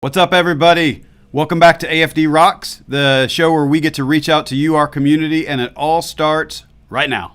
What's up, everybody? Welcome back to AFD Rocks, the show where we get to reach out to you, our community, and it all starts right now.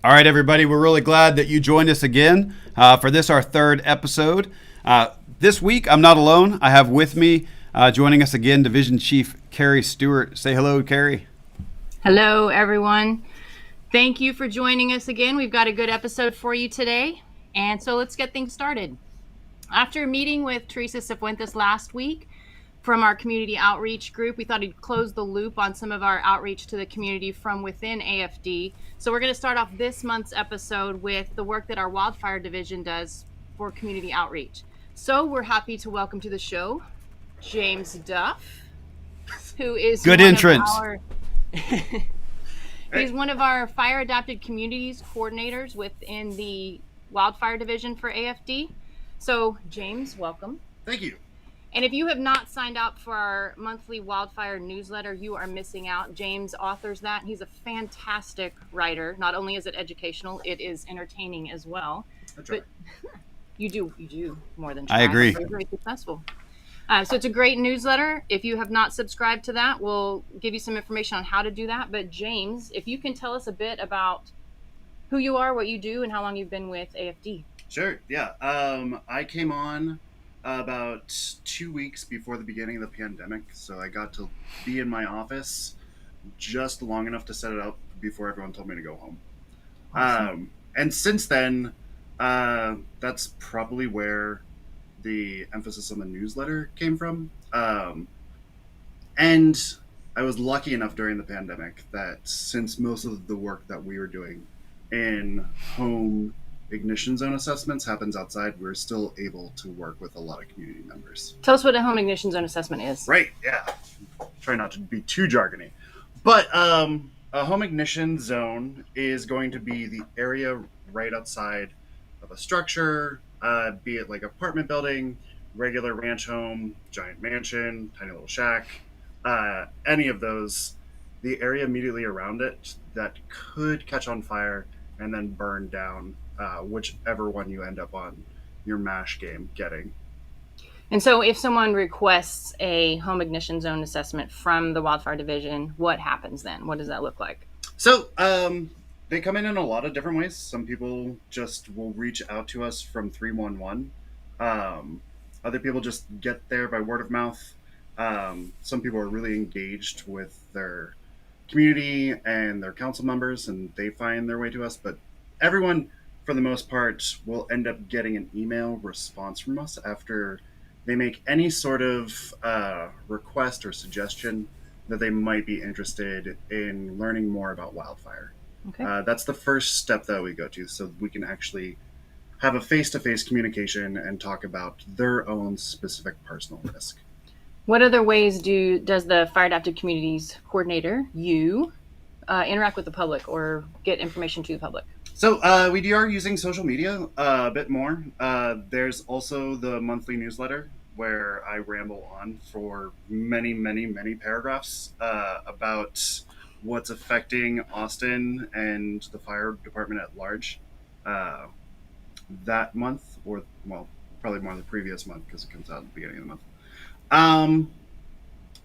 All right, everybody, we're really glad that you joined us again for this, our third episode. This week, I'm not alone. I have with me, joining us again, Division Chief Carrie Stewart. Say hello, Carrie. Hello, everyone. Thank you for joining us again. We've got a good episode for you today, and so let's get things started. After meeting with Teresa Cifuentes last week from our community outreach group, we thought he'd close the loop on some of our outreach to the community from within AFD. So we're going to start off this month's episode with the work that our Wildfire Division does for community outreach. So we're happy to welcome to the show James Duff, who is good entrance. He's one of our fire adapted communities coordinators within the Wildfire Division for AFD. So James, welcome. Thank you. And if you have not signed up for our monthly wildfire newsletter, you are missing out. James authors that. He's a fantastic writer. Not only is it educational, it is entertaining as well. That's right. But you do more than try. I agree. You're very successful. So it's a great newsletter. If you have not subscribed to that, we'll give you some information on how to do that. But James, if you can tell us a bit about who you are, what you do, and how long you've been with AFD. Sure. Yeah. I came on about 2 weeks before the beginning of the pandemic, so I got to be in my office just long enough to set it up before everyone told me to go home. Awesome. And since then, that's probably where the emphasis on the newsletter came from. And I was lucky enough during the pandemic that since most of the work that we were doing in home ignition zone assessments happens outside, we're still able to work with a lot of community members. Tell us what a home ignition zone assessment is. Right, yeah. Try not to be too jargony. But a home ignition zone is going to be the area right outside of a structure, be it like apartment building, regular ranch home, giant mansion, tiny little shack, any of those, the area immediately around it that could catch on fire and then burn down, whichever one you end up on your MASH game getting. And so if someone requests a home ignition zone assessment from the Wildfire Division, what happens then? What does that look like? So they come in a lot of different ways. Some people just will reach out to us from 311. Other people just get there by word of mouth. Some people are really engaged with their community and their council members, and they find their way to us. But everyone, for the most part, will end up getting an email response from us after they make any sort of request or suggestion that they might be interested in learning more about wildfire. Okay. That's the first step that we go to, so we can actually have a face-to-face communication and talk about their own specific personal risk. What other ways does the Fire Adapted Communities Coordinator, you, interact with the public or get information to the public? So we are using social media a bit more. There's also the monthly newsletter where I ramble on for many, many, many paragraphs about what's affecting Austin and the fire department at large that month, or well, probably more the previous month because it comes out at the beginning of the month.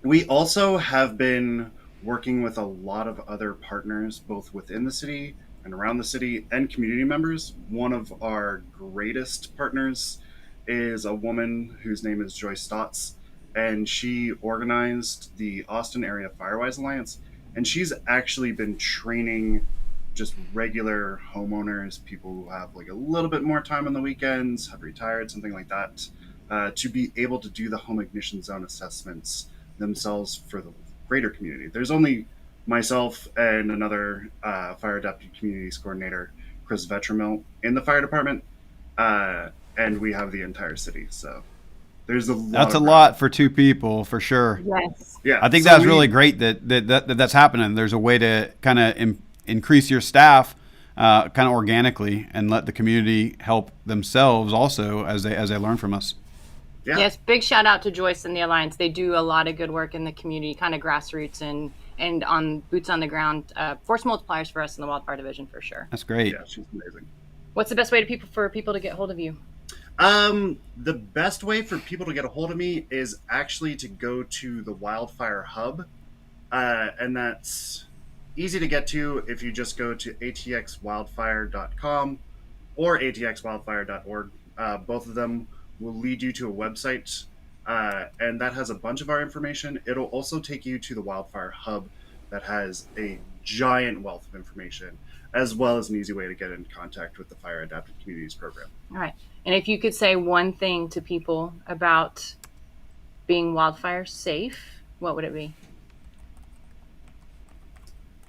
We also have been working with a lot of other partners, both within the city and around the city, and community members. One of our greatest partners is a woman whose name is Joyce Stotts, and she organized the Austin Area Firewise Alliance, and she's actually been training just regular homeowners, people who have like a little bit more time on the weekends, have retired, something like that, to be able to do the home ignition zone assessments themselves for the greater community. There's only myself and another fire adapted communities coordinator, Chris Vetramil, in the fire department, and we have the entire city. So There's a lot. That's a lot for two people, for sure. Yes. Yeah, I think so that's really great that's happening. There's a way to kind of increase your staff kind of organically and let the community help themselves also as they learn from us. Yeah. Yes, big shout out to Joyce and the Alliance. They do a lot of good work in the community, kind of grassroots and on boots on the ground, force multipliers for us in the Wildfire Division for sure. That's great. Yeah, she's amazing. What's the best way for people to get hold of you? The best way for people to get a hold of me is actually to go to the Wildfire Hub, and that's easy to get to if you just go to atxwildfire.com or atxwildfire.org. Both of them will lead you to a website, and that has a bunch of our information. It'll also take you to the Wildfire Hub that has a giant wealth of information, as well as an easy way to get in contact with the Fire Adapted Communities program. All right. And if you could say one thing to people about being wildfire safe, what would it be?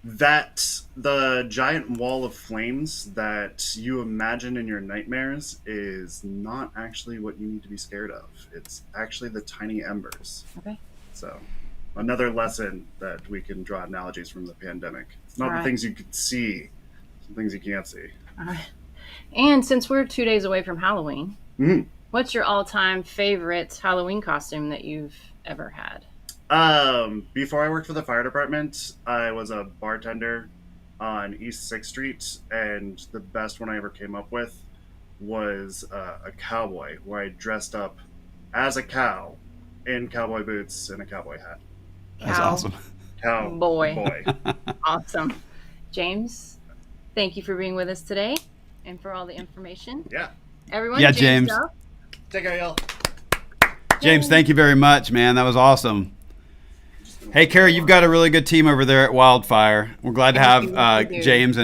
That the giant wall of flames that you imagine in your nightmares is not actually what you need to be scared of. It's actually the tiny embers. Okay. So, another lesson that we can draw analogies from the pandemic. It's not All right. the things you can see, some things you can't see. All right. And since we're 2 days away from Halloween, what's your all-time favorite Halloween costume that you've ever had? Before I worked for the fire department, I was a bartender on East 6th Street, and the best one I ever came up with was a cowboy, where I dressed up as a cow in cowboy boots and a cowboy hat. That's awesome. Boy. Awesome. James, thank you for being with us today and for all the information. Yeah. Everyone, Yeah, James. Duff. Take care, y'all. James, thank you very much, man. That was awesome. Hey, Carrie, you've got a really good team over there at Wildfire. We're glad to Thank have you. James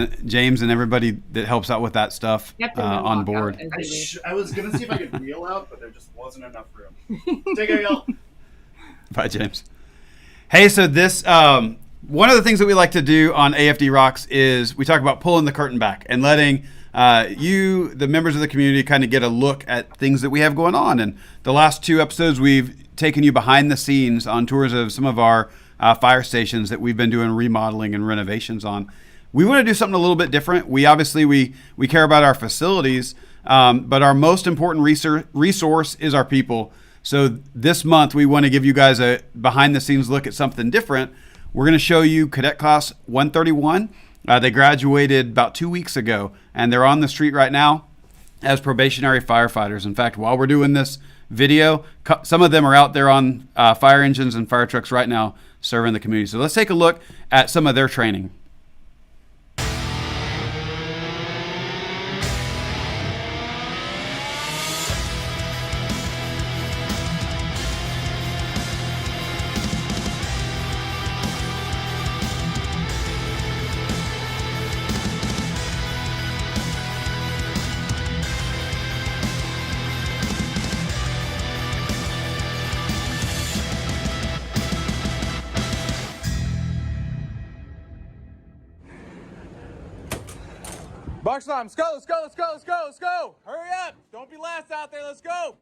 and everybody that helps out with that stuff You have to walk on out board. as you leave. I was going to see if I could reel out, but there just wasn't enough room. Take care, y'all. Bye, James. Hey, so this one of the things that we like to do on AFD Rocks is we talk about pulling the curtain back and letting you, the members of the community, kind of get a look at things that we have going on. And the last 2 episodes, we've taken you behind the scenes on tours of some of our fire stations that we've been doing remodeling and renovations on. We want to do something a little bit different. We care about our facilities, but our most important resource is our people. So this month, we want to give you guys a behind-the-scenes look at something different. We're going to show you Cadet Class 131. They graduated about 2 weeks ago, and they're on the street right now as probationary firefighters. In fact, while we're doing this video, some of them are out there on fire engines and fire trucks right now serving the community. So let's take a look at some of their training. Box time, let's go, let's go, let's go, let's go, let's go. Hurry up, don't be last out there, let's go.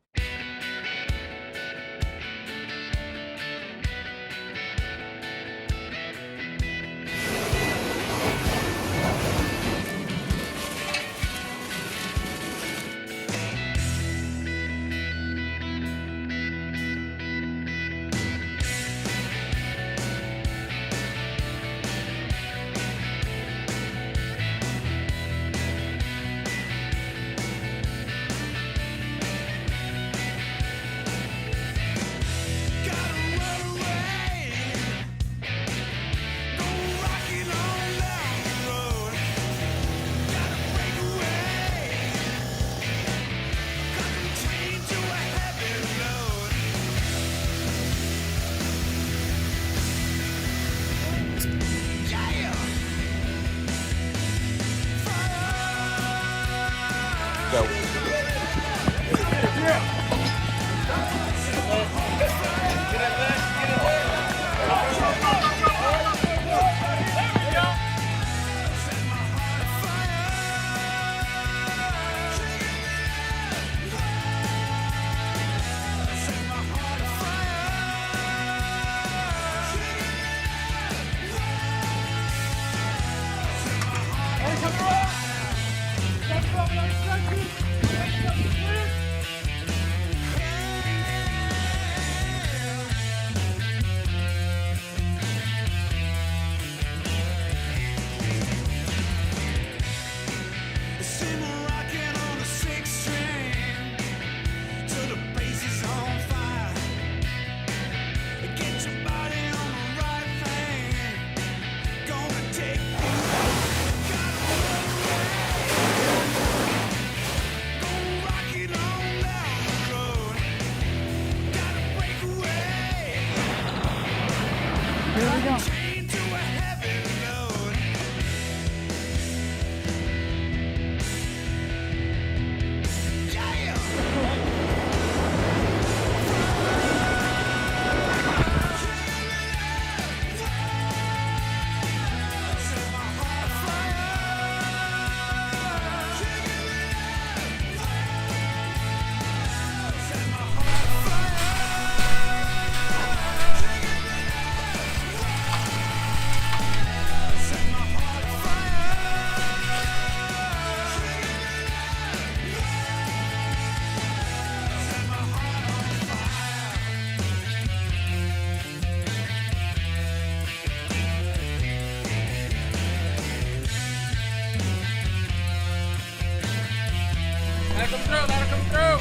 Let her come through.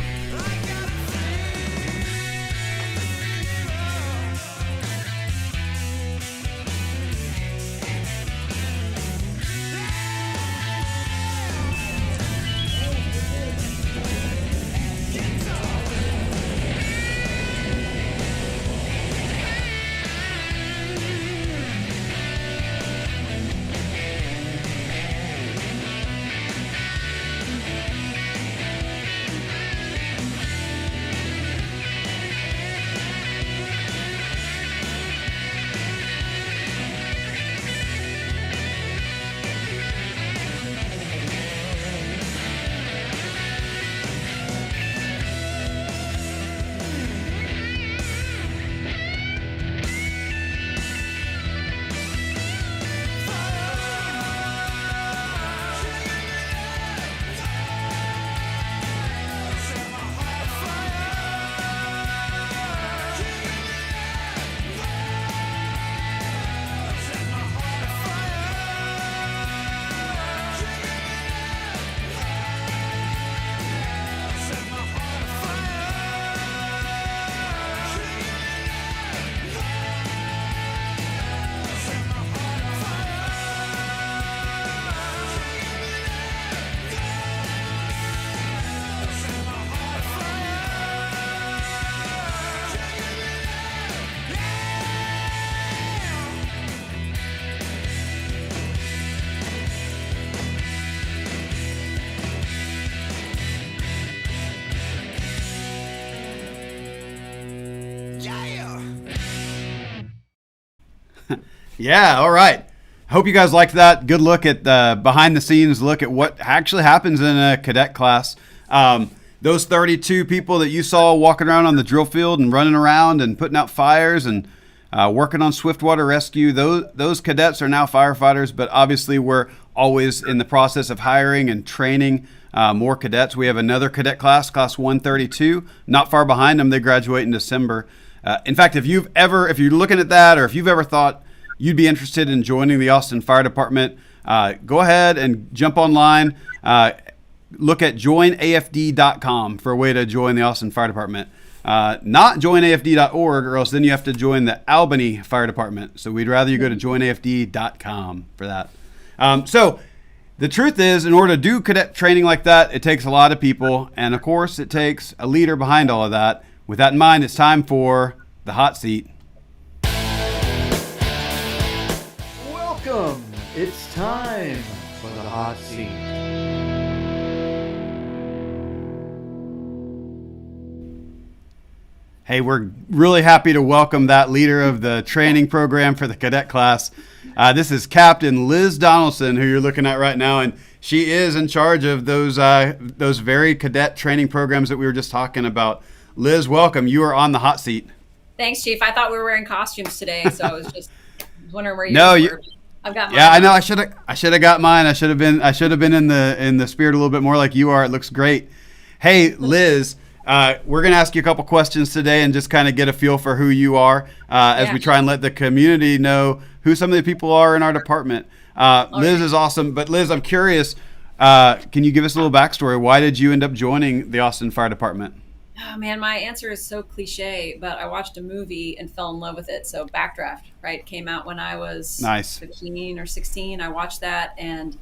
Yeah, all right. Hope you guys liked that. Good look at the behind the scenes look at what actually happens in a cadet class. Those 32 people that you saw walking around on the drill field and running around and putting out fires and working on swiftwater rescue, those cadets are now firefighters, but obviously we're always in the process of hiring and training more cadets. We have another cadet class, class 132, not far behind them. They graduate in December. In fact, if you're looking at that, or if you've ever thought you'd be interested in joining the Austin Fire Department, go ahead and jump online. Look at joinafd.com for a way to join the Austin Fire Department. Not joinafd.org, or else then you have to join the Albany Fire Department. So we'd rather you go to joinafd.com for that. So the truth is, in order to do cadet training like that, it takes a lot of people. And of course, it takes a leader behind all of that. With that in mind, it's time for the hot seat. Welcome! It's time for the hot seat. Hey, we're really happy to welcome that leader of the training program for the cadet class. This is Captain Liz Donaldson, who you're looking at right now, and she is in charge of those very cadet training programs that we were just talking about. Liz, welcome. You are on the hot seat. Thanks, Chief. I thought we were wearing costumes today, so I was just wondering where you No, were. I've got mine. Yeah, I know. I should have got mine. I should have been in the spirit a little bit more like you are. It looks great. Hey, Liz, we're gonna ask you a couple questions today and just kind of get a feel for who you are as we try and let the community know who some of the people are in our department. Liz is awesome, but Liz, I'm curious. Can you give us a little backstory? Why did you end up joining the Austin Fire Department? Oh man, my answer is so cliche, but I watched a movie and fell in love with it. So Backdraft, right, came out when I was 15 or 16. I watched that, and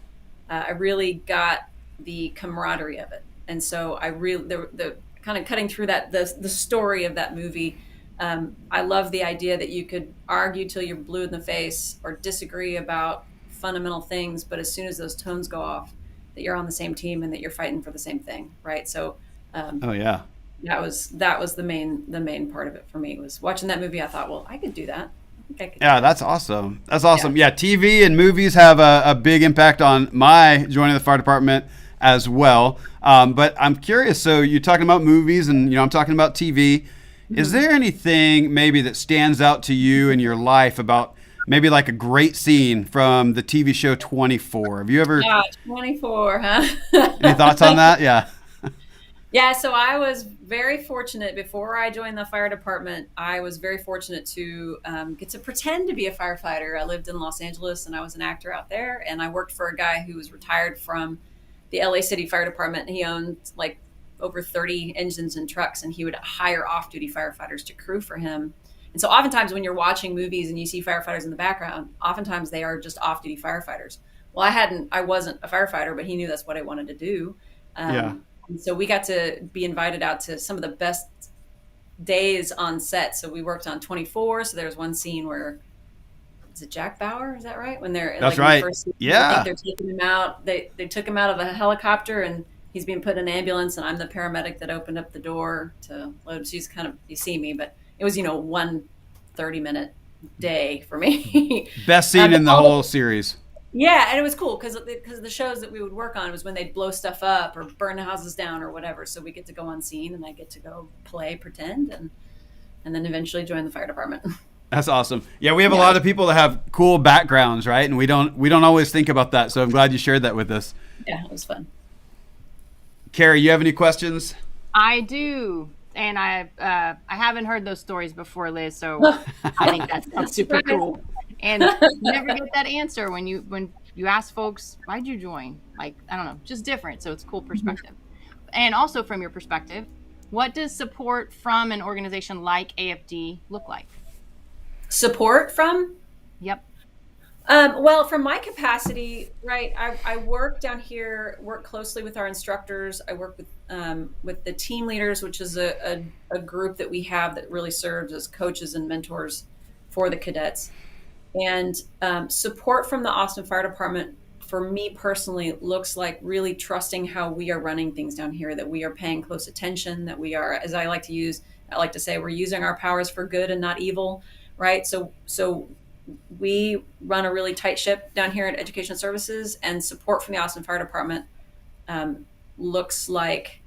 I really got the camaraderie of it. And so I really the kind of cutting through that the story of that movie. I love the idea that you could argue till you're blue in the face or disagree about fundamental things, but as soon as those tones go off, that you're on the same team and that you're fighting for the same thing, right? So, Oh yeah. that was the main part of it for me. Was watching that movie. I thought, well, I could do that. I think I could. Yeah, that's awesome. That's awesome. Yeah, TV and movies have a big impact on my joining the fire department as well. But I'm curious. So you're talking about movies, and I'm talking about TV. Is there anything maybe that stands out to you in your life about maybe like a great scene from the TV show 24? Have you ever? Yeah, 24, huh? Any thoughts on that? Yeah. Yeah, so I was very fortunate before I joined the fire department. I was very fortunate to get to pretend to be a firefighter. I lived in Los Angeles and I was an actor out there. And I worked for a guy who was retired from the LA City Fire Department. He owned like over 30 engines and trucks, and he would hire off-duty firefighters to crew for him. And so oftentimes when you're watching movies and you see firefighters in the background, oftentimes they are just off-duty firefighters. Well, I wasn't a firefighter, but he knew that's what I wanted to do. Yeah. And so we got to be invited out to some of the best days on set. So we worked on 24. So there's one scene where, is it Jack Bauer? Is that right? When they're That's like, right. First, Yeah. I think they're taking him out. They took him out of a helicopter and he's being put in an ambulance. And I'm the paramedic that opened up the door to load. She's kind of, you see me, but it was, one 30-minute day for me. Best scene in the whole series. Yeah, and it was cool because the shows that we would work on was when they'd blow stuff up or burn houses down or whatever. So we get to go on scene, and I get to go play, pretend, and then eventually join the fire department. That's awesome. Yeah, we have a lot of people that have cool backgrounds, right? And we don't always think about that. So I'm glad you shared that with us. Yeah, it was fun. Carrie, you have any questions? I do. And I haven't heard those stories before, Liz, so I think that's super cool. And you never get that answer when you ask folks, why'd you join? Like, I don't know, just different. So it's a cool perspective. And also from your perspective, what does support from an organization like AFD look like? Support from? Yep. Well, from my capacity, right, I work down here, work closely with our instructors. I work with the team leaders, which is a group that we have that really serves as coaches and mentors for the cadets. And support from the Austin Fire Department, for me personally, looks like really trusting how we are running things down here, that we are paying close attention, that we are, as I like to say, we're using our powers for good and not evil, right? So we run a really tight ship down here at Education Services, and support from the Austin Fire Department looks like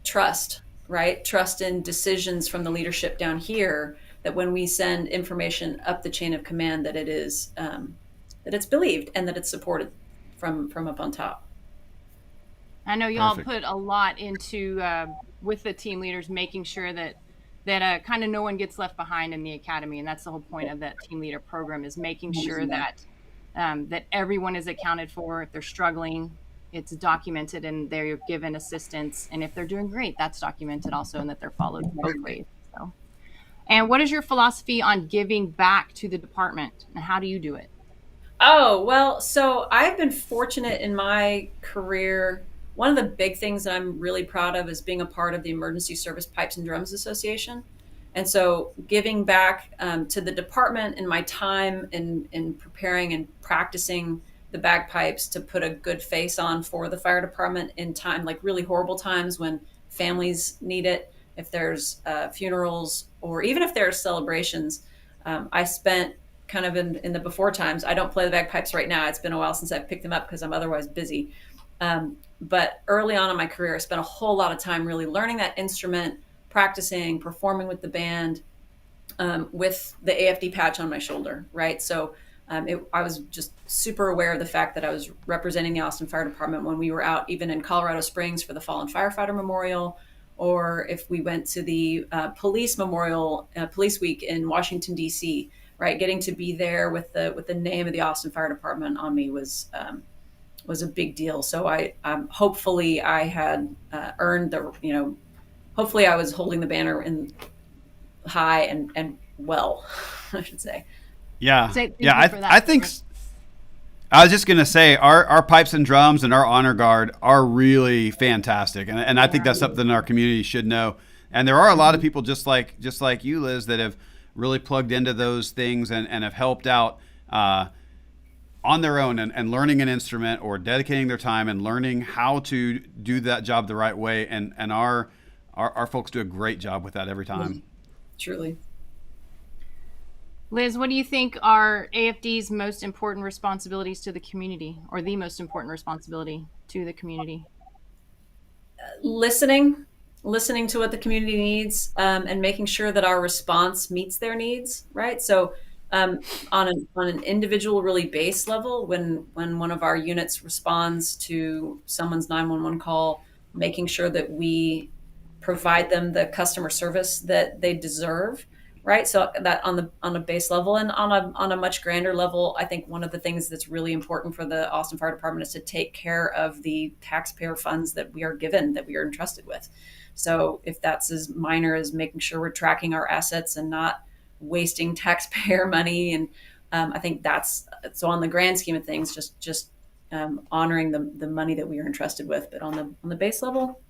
trust, right? Trust in decisions from the leadership down here, that when we send information up the chain of command, that it is that it's believed and that it's supported from up on top. I know y'all put a lot into with the team leaders, making sure that kind of no one gets left behind in the academy, and that's the whole point of that team leader program, is making sure that that everyone is accounted for. If they're struggling, it's documented and they're given assistance, and if they're doing great, that's documented also, and that they're followed both ways. So. And what is your philosophy on giving back to the department, and how do you do it? Oh, well, so I've been fortunate in my career. One of the big things that I'm really proud of is being a part of the Emergency Service Pipes and Drums Association. And so giving back to the department in my time in preparing and practicing the bagpipes to put a good face on for the fire department in time, like really horrible times when families need it. If there's funerals, or even if there are celebrations. I spent kind of in the before times. I don't play the bagpipes right now. It's been a while since I've picked them up because I'm otherwise busy. But early on in my career, I spent a whole lot of time really learning that instrument, practicing, performing with the band, with the AFD patch on my shoulder, right? So I was just super aware of the fact that I was representing the Austin Fire Department when we were out, even in Colorado Springs for the Fallen Firefighter Memorial, or if we went to the Police Memorial, Police Week in Washington D.C. Right, getting to be there with the name of the Austin Fire Department on me was a big deal. So I hopefully I had earned the hopefully I was holding the banner in high and well, I should say. Yeah. Thank Yeah. you for that. I think I was just going to say our pipes and drums and our honor guard are really fantastic. And I think that's something our community should know. And there are a lot of people just like you, Liz, that have really plugged into those things and have helped out on their own and learning an instrument or dedicating their time and learning how to do that job the right way. And our folks do a great job with that every time. Truly. Liz, what do you think are AFD's most important responsibilities to the community, or the most important responsibility to the community? Listening to what the community needs, and making sure that our response meets their needs, right? So on an individual really base level, when one of our units responds to someone's 911 call, making sure that we provide them the customer service that they deserve, right? So that on a base level, and on a much grander level, I think one of the things that's really important for the Austin Fire Department is to take care of the taxpayer funds that we are given, that we are entrusted with. So if that's as minor as making sure we're tracking our assets and not wasting taxpayer money, and I think that's so on the grand scheme of things, just honoring the money that we are entrusted with, but on the base level,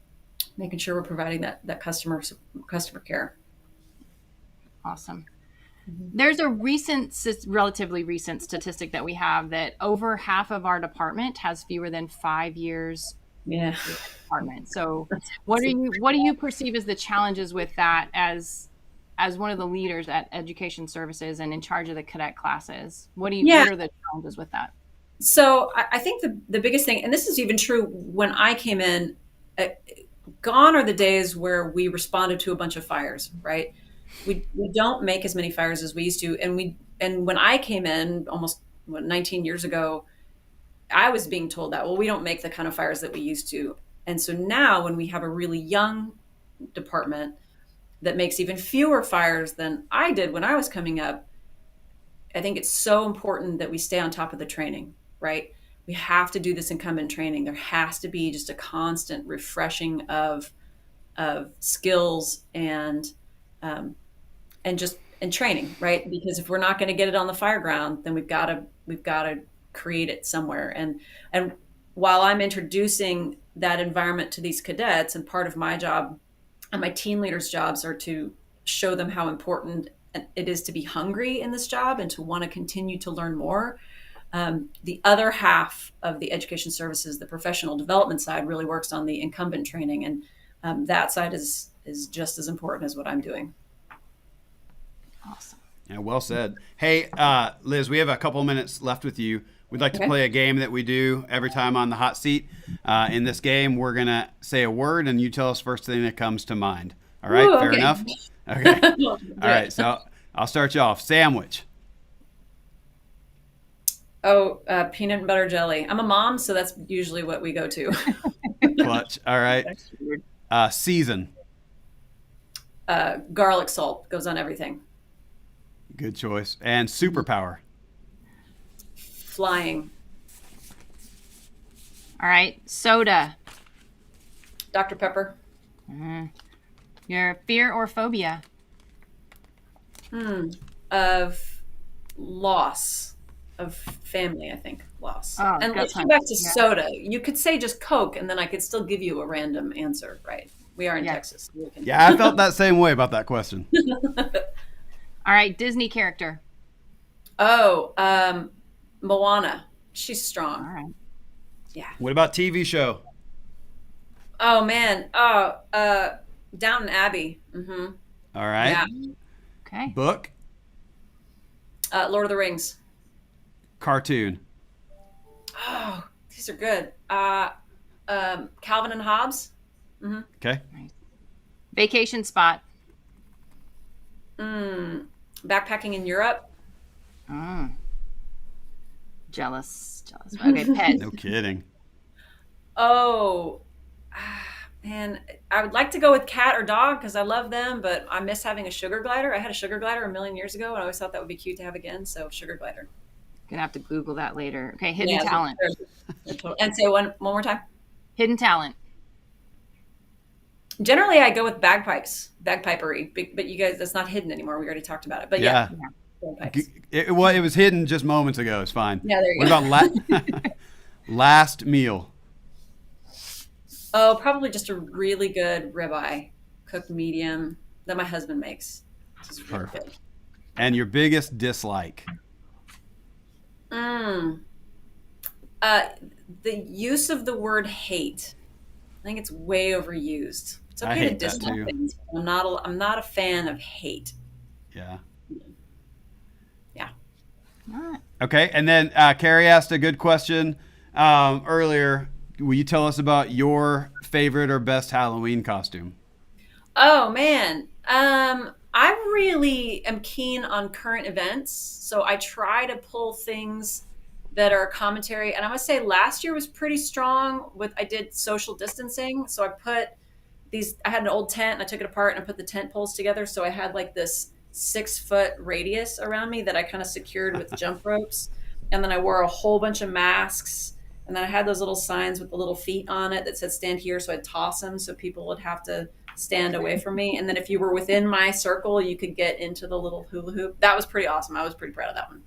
making sure we're providing that customer care. Awesome. There's a relatively recent statistic that we have that over half of our department has fewer than 5 years. Yeah. Department. So what do you perceive as the challenges with that as one of the leaders at Education Services and in charge of the cadet classes? What are the challenges with that? So I think the biggest thing, and this is even true when I came in, gone are the days where we responded to a bunch of fires, right? We don't make as many fires as we used to. And when I came in almost 19 years ago, I was being told that, well, we don't make the kind of fires that we used to. And so now when we have a really young department that makes even fewer fires than I did when I was coming up, I think it's so important that we stay on top of the training, right? We have to do this incumbent training. There has to be just a constant refreshing of skills and training, right? Because if we're not going to get it on the fire ground, then we've got to create it somewhere. And while I'm introducing that environment to these cadets, and part of my job and my team leaders' jobs are to show them how important it is to be hungry in this job and to want to continue to learn more. The other half of the education services, the professional development side, really works on the incumbent training, and that side is just as important as what I'm doing. Awesome. Yeah, well said. Hey, Liz, we have a couple minutes left with you. We'd like to play a game that we do every time on the hot seat. In this game, we're going to say a word, and you tell us first thing that comes to mind. All right? Ooh, Fair okay. enough? Okay. All right. So I'll start you off. Sandwich. Peanut and butter jelly. I'm a mom, so that's usually what we go to. Clutch. All right. Season. Garlic salt goes on everything. Good choice. And superpower. Flying. All right. Soda. Dr. Pepper. Your fear or phobia? Of loss of family, I think. Loss. Oh, And let's go back to soda. You could say just Coke, and then I could still give you a random answer, right? We are in Texas. Yeah, I felt that same way about that question. All right. Disney character. Moana. She's strong. All right. Yeah. What about TV show? Oh, man. Downton Abbey. Mm-hmm. All right. Yeah. Okay. Book. Lord of the Rings. Cartoon. Oh, these are good. Calvin and Hobbes. Mm-hmm. Okay. Vacation spot. Backpacking in Europe. Jealous. Okay, pet. No kidding. Oh, man, I would like to go with cat or dog because I love them, but I miss having a sugar glider. I had a sugar glider a million years ago, and I always thought that would be cute to have again. So sugar glider. Gonna have to Google that later. Okay, hidden talent. And say one more time. Hidden talent. Generally, I go with bagpipery, but you guys, that's not hidden anymore. We already talked about it. But yeah. Bagpipes. It was hidden just moments ago. It's fine. Yeah, there you what go. about last meal? Oh, probably just a really good ribeye, cooked medium that my husband makes. This is really good. And your biggest dislike? The use of the word hate. I think it's way overused. It's I okay hate to that dislike too. things. I'm not a fan of hate. Yeah. Yeah. All right. Okay, and then Carrie asked a good question earlier. Will you tell us about your favorite or best Halloween costume? Oh man. I really am keen on current events, so I try to pull things that are commentary. And I must say, last year was pretty strong. I did social distancing, so I had an old tent and I took it apart and I put the tent poles together. So I had like this 6-foot radius around me that I kind of secured with jump ropes, and then I wore a whole bunch of masks. And then I had those little signs with the little feet on it that said stand here. So I'd toss them so people would have to stand away from me. And then if you were within my circle, you could get into the little hula hoop. That was pretty awesome. I was pretty proud of that one.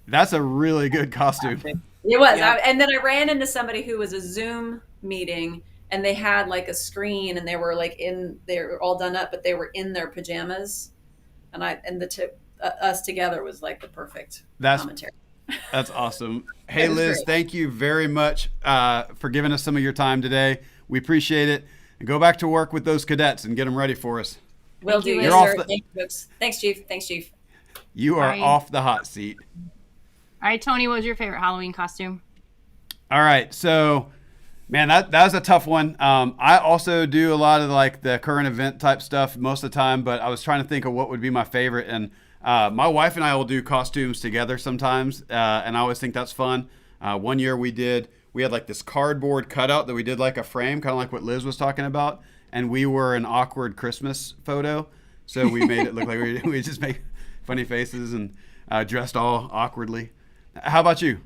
That's a really good costume. It was. Yeah. And then I ran into somebody who was a Zoom meeting, and they had like a screen, and they were all done up, but they were in their pajamas. And us together was like the perfect commentary. That's awesome. Hey, Liz, great. Thank you very much for giving us some of your time today. We appreciate it. And go back to work with those cadets and get them ready for us. Will do. You're off Thanks, Chief. Thanks, Chief. You are off the hot seat. All right, Tony, what was your favorite Halloween costume? All right, so, man, that was a tough one. I also do a lot of like the current event type stuff most of the time, but I was trying to think of what would be my favorite, and my wife and I will do costumes together sometimes, and I always think that's fun. One year we had like this cardboard cutout that we did like a frame, kind of like what Liz was talking about, and we were an awkward Christmas photo. So we made it look like we just make funny faces and dressed all awkwardly. How about you?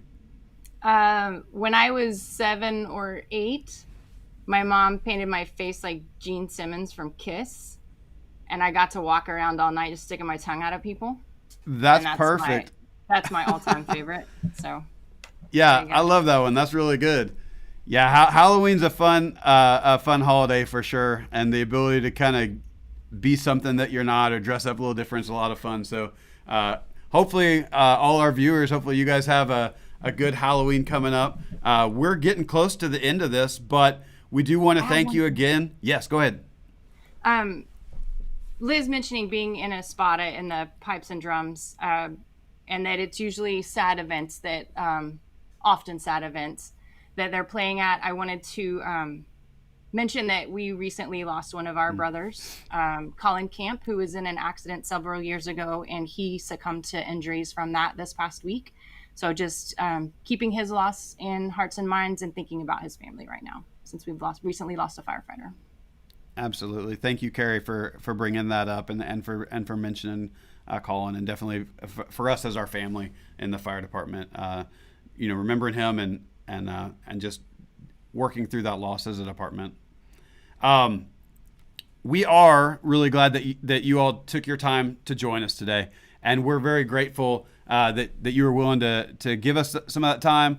When I was 7 or 8, my mom painted my face like Gene Simmons from Kiss. And I got to walk around all night just sticking my tongue out at people. That's perfect. That's my all-time favorite. So, yeah, I love that one. That's really good. Yeah, Halloween's a fun holiday for sure, and the ability to kind of be something that you're not or dress up a little different is a lot of fun. So, hopefully, all our viewers, hopefully you guys have a good Halloween coming up. We're getting close to the end of this, but we do want to thank you again. Yes, go ahead. Liz mentioning being in a spota in the pipes and drums, and that it's usually sad events that, often sad events that they're playing at. I wanted to mention that we recently lost one of our brothers, Colin Camp, who was in an accident several years ago, and he succumbed to injuries from that this past week. So just keeping his loss in hearts and minds and thinking about his family right now, since we've recently lost a firefighter. Absolutely. Thank you, Carrie, for bringing that up and for mentioning Colin, and definitely for us as our family in the fire department, remembering him and just working through that loss as a department. We are really glad that you all took your time to join us today, and we're very grateful that you were willing to give us some of that time.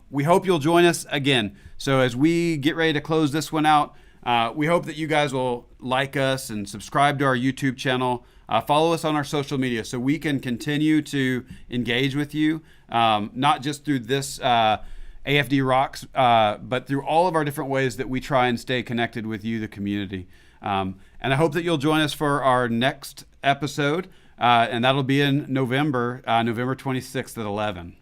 We hope you'll join us again. So as we get ready to close this one out, we hope that you guys will like us and subscribe to our YouTube channel. Follow us on our social media so we can continue to engage with you, not just through this AFD Rocks, but through all of our different ways that we try and stay connected with you, the community. And I hope that you'll join us for our next episode, and that'll be in November 26th at 11.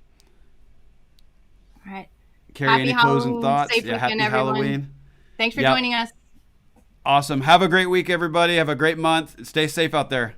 All right. Carrie, any closing thoughts? Safe happy weekend, Halloween. Everyone. Thanks for joining us. Awesome. Have a great week, everybody. Have a great month. Stay safe out there.